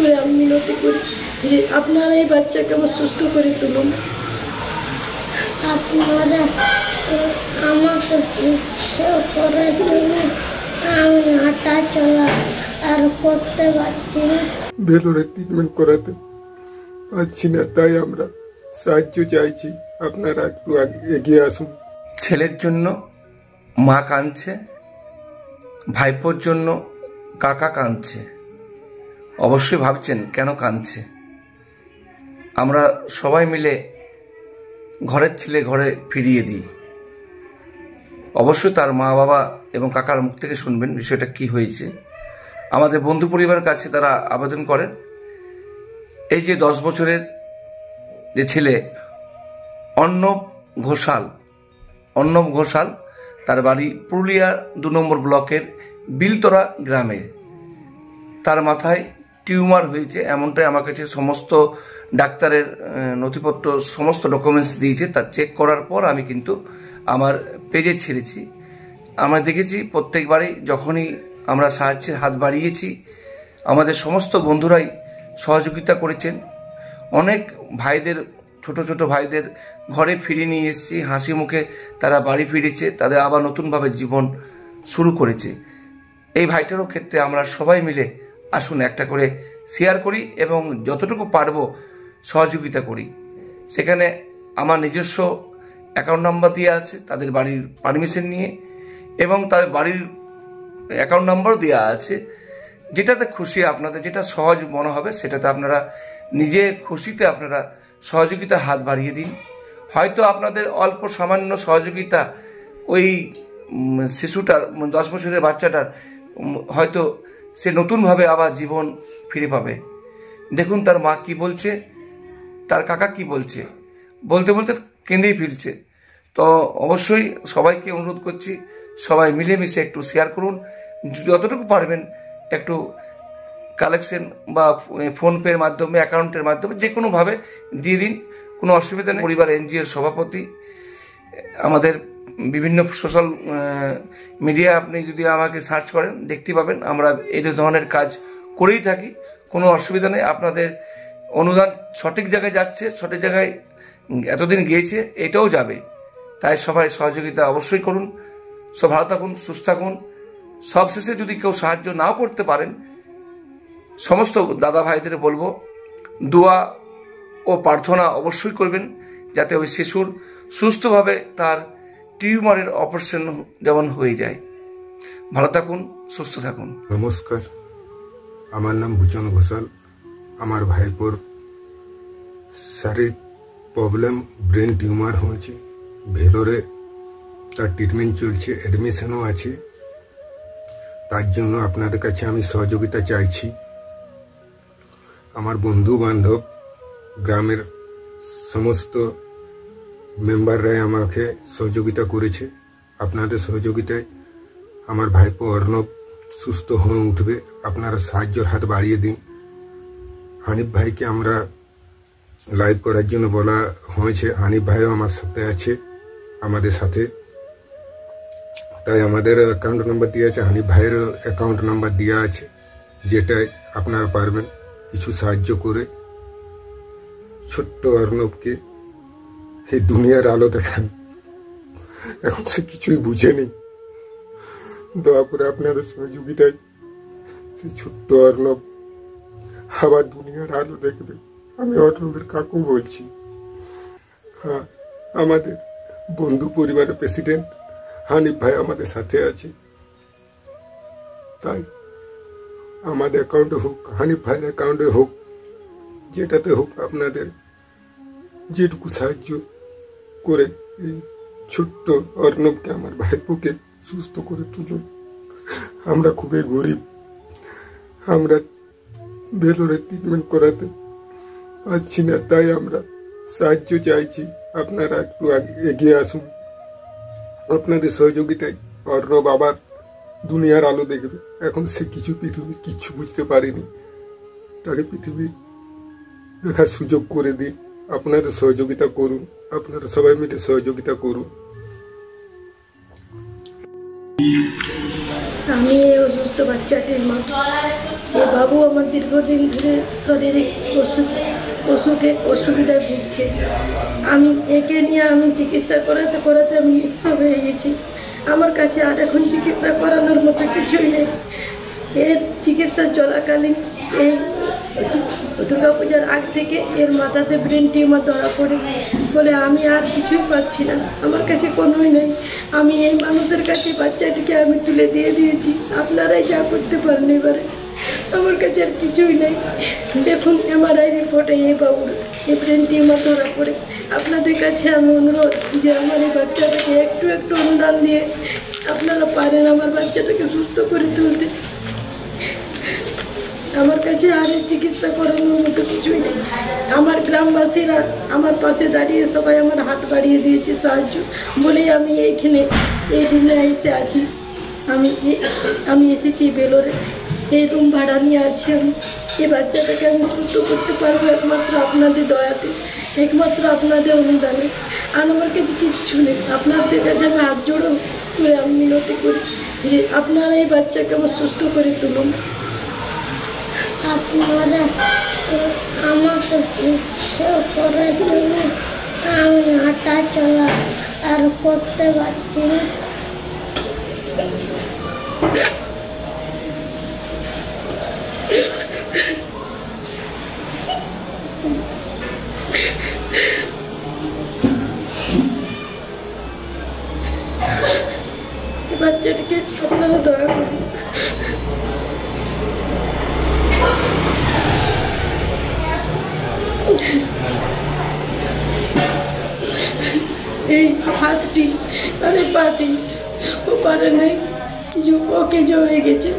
করে আমি মিনতি করি যে আপনারা এই বাচ্চাকে আমার সুস্থ করে তুলুন। আপনারা আমাকে চিকিৎসা করে দিন, আমি হাঁটা চলা আর করতে পারছি না। ভেলোরে ট্রিটমেন্ট করাতে পারছি না, তাই আমরা সাহায্য চাইছি, আপনারা একটু এগিয়ে আসুন। ছেলের জন্য মা কাঁদছে, ভাইপোর জন্য কাকা কাঁদছে। অবশ্যই ভাবছেন কেন কাঁদছে। আমরা সবাই মিলে ঘরের ছেলে ঘরে ফিরিয়ে দিই। অবশ্যই তার মা বাবা এবং কাকার মুখ থেকে শুনবেন বিষয়টা কি হয়েছে। আমাদের বন্ধু পরিবারের কাছে তারা আবেদন করেন, এই যে 10 বছরের যে ছেলে অর্ণব ঘোষাল, তার বাড়ি পুরুলিয়া 2 নম্বর ব্লকের বিলতরা গ্রামে। তার মাথায় টিউমার হয়েছে, এমনটাই আমার কাছে সমস্ত ডাক্তারের নথিপত্র সমস্ত ডকুমেন্টস দিয়েছে। তার চেক করার পর আমি কিন্তু আমার পেজে ছেড়েছি। আমরা দেখেছি প্রত্যেকবারই যখনই আমরা সাহায্যের হাত বাড়িয়েছি, আমাদের সমস্ত বন্ধুরাই সহযোগিতা করেছেন। অনেক ভাইদের, ছোট ছোট ভাইদের ঘরে ফিরিয়ে নিয়ে এসেছি, হাসি মুখে তারা বাড়ি ফিরেছে, তাদের আবার নতুনভাবে জীবন শুরু করেছে। এই ভাইটারও ক্ষেত্রে আমরা সবাই মিলে আসুন একটা করে শেয়ার করি এবং যতটুকু পারবো সহযোগিতা করি। সেখানে আমার নিজস্ব অ্যাকাউন্ট নাম্বার দেওয়া আছে, তাদের বাড়ির পারমিশন নিয়ে, এবং তাদের বাড়ির অ্যাকাউন্ট নাম্বারও দেওয়া আছে। যেটাতে খুশি আপনাদের, যেটা সহজ মনে হবে সেটাতে আপনারা নিজের খুশিতে আপনারা সহযোগিতা হাত বাড়িয়ে দিন। হয়তো আপনাদের অল্প সামান্য সহযোগিতা ওই শিশুটার 10 বছরের বাচ্চাটার হয়তো সে নতুনভাবে আবার জীবন ফিরে পাবে। দেখুন তার মা কি বলছে, তার কাকা কি বলছে, বলতে বলতে কেঁদেই ফেলছে। তো অবশ্যই সবাইকে অনুরোধ করছি, সবাই মিলেমিশে একটু শেয়ার করুন, যতটুকু পারবেন একটু কালেকশন বা ফোনপের মাধ্যমে, অ্যাকাউন্টের মাধ্যমে যে কোনোভাবে দিয়ে দিন, কোনো অসুবিধা নেই। পরিবার এনজিওর সভাপতি, আমাদের বিভিন্ন সোশ্যাল মিডিয়া আপনি যদি আমাকে সার্চ করেন দেখতে পাবেন, আমরা এই ধরনের কাজ করেই থাকি, কোনো অসুবিধা নেই। আপনাদের অনুদান সঠিক জায়গায় যাচ্ছে, সঠিক জায়গায় এতদিন গিয়েছে, এটাও যাবে। তাই সবাই সহযোগিতা অবশ্যই করুন। সব ভালো থাকুন, সুস্থ থাকুন। সবশেষে যদি কেউ সাহায্য নাও করতে পারেন, সমস্ত দাদা ভাইদের বলবো দোয়া ও প্রার্থনা অবশ্যই করবেন, যাতে ওই শিশুর সুস্থভাবে তার টিউমারের অপারেশন যেমন হয়ে যায়। ভালো থাকুন, সুস্থ থাকুন। নমস্কার, আমার নাম ভূষণ ঘোষাল। আমার ভাইপোর শারীরিক প্রবলেম, ব্রেন টিউমার হয়েছে, ভেলোরে তার ট্রিটমেন্ট চলছে, অ্যাডমিশনও আছে। তার জন্য আপনাদের কাছে আমি সহযোগিতা চাইছি। আমার বন্ধু বান্ধব, গ্রামের সমস্ত মেম্বাররাই আমাকে সহযোগিতা করেছে। আপনাদের সহযোগিতায় আমার ভাইপো অর্ণব সুস্থ হয়ে উঠবে। আপনারা সাহায্যের হাত বাড়িয়ে দিন। হানিফ ভাইকে আমরা লাইভ করার জন্য বলা হয়েছে, হানিফ ভাইও আমার সাথে আছে, আমাদের সাথে। তাই আমাদের অ্যাকাউন্ট নাম্বার দেওয়া আছে, হানিফ ভাইয়ের অ্যাকাউন্ট নাম্বার দেওয়া আছে, যেটাই আপনারা পারবেন কিছু সাহায্য করে ছোট্ট অর্ণবকে এই দুনিয়ার আলো দেখান। এখন সে কিছুই বুঝেনি। দয়া করে আপনাদের সহযোগিতায় সেই ছোট্ট অর্ণব আবার দুনিয়ার আলো দেখবে। আমি অর্ণবের কাকু বলছি। হ্যাঁ, আমাদের বন্ধু পরিবারের প্রেসিডেন্ট হানিফ ভাই আমাদের সাথে আছে। তাই আমাদের অ্যাকাউন্টে হোক, হানিফ ভাইয়ের অ্যাকাউন্টে হোক, যেটাতে হোক, আপনাদের যেটুকু সাহায্য করে এই ছোট্ট অর্ণবকে, আমার ভাইপোকে সুস্থ করে তুলুন। আমরা খুবই গরিব, আমরা ভেলোরে ট্রিটমেন্ট করাতে পারছি না, তাই আমরা সাহায্য চাইছি। আপনারা একটু এগিয়ে আসুন। আপনাদের সহযোগিতায় অর্ণব আবার দুনিয়ার আলো দেখবে। এখন সে পৃথিবীর কিচ্ছু বুঝতে পারেনি, তাকে পৃথিবী দেখার সুযোগ করে দিন। আপনাদের সহযোগিতা করুন, আপনারা সবাই মিলে সহযোগিতা করুন। আমি অসুস্থ বাচ্চাটির মা। এই বাবু আমার দীর্ঘদিন ধরে শারীরিক অসুবিধায় ভুগছে। আমি একে নিয়ে আমি চিকিৎসা করাতে করাতে আমি নিঃস্ব হয়ে গেছি। আমার কাছে আর এখন চিকিৎসা করানোর মতো কিছুই নেই। এর চিকিৎসা চলাকালীন এই দুর্গাপূজার আগ থেকে এর মাথাতে ব্রেন টিউমার ধরা পড়ে বলে আমি আর কিছুই পাচ্ছি না, আমার কাছে কোনোই নেই। আমি এই মানুষের কাছে বাচ্চাটিকে আমি তুলে দিয়ে দিয়েছি, আপনারাই যা করতে পারেন এবারে, আমার কাছে আর কিছুই নেই। দেখুন এমআরআই রিপোর্টে এই বাবুর এই ব্রেন টিউমার ধরা পড়ে। আপনাদের কাছে আমি অনুরোধ যে আমার এই বাচ্চাটাকে একটু একটু অনুদান দিয়ে আপনারা পারেন আমার বাচ্চাটাকে সুস্থ করে তুলতে। আমার কাছে আর এই চিকিৎসা করানোর মতো কিছুই নেই। আমার গ্রামবাসীরা আমার পাশে দাঁড়িয়ে সবাই আমার হাত বাড়িয়ে দিয়েছে সাহায্য বলেই আমি এইখানে এই দিনে এসে আছি। আমি এসেছি বেলোরে, এই রুম ভাড়া নিয়ে আছি। আমি এই বাচ্চাটাকে আমি সুস্থ করতে পারবো একমাত্র আপনাদের দয়াতে, একমাত্র আপনাদের অনুদানে। আর আমার কাছে কিচ্ছু নেই। আপনাদের কাছে আমি হাত জোড়ো করে আমি মিনতি করি যে আপনারা এই বাচ্চাকে আমার সুস্থ করে তুলুন। আপনারা আমাকে চিকিৎসা করে দিন, আমি হাঁটা চলা আর করতে পারছি না। বাচ্চাটিকে আপনারা দয়া করুন। এই হাতটি আর এই পাটি ও পারে নাই, ওকে জমে গেছে।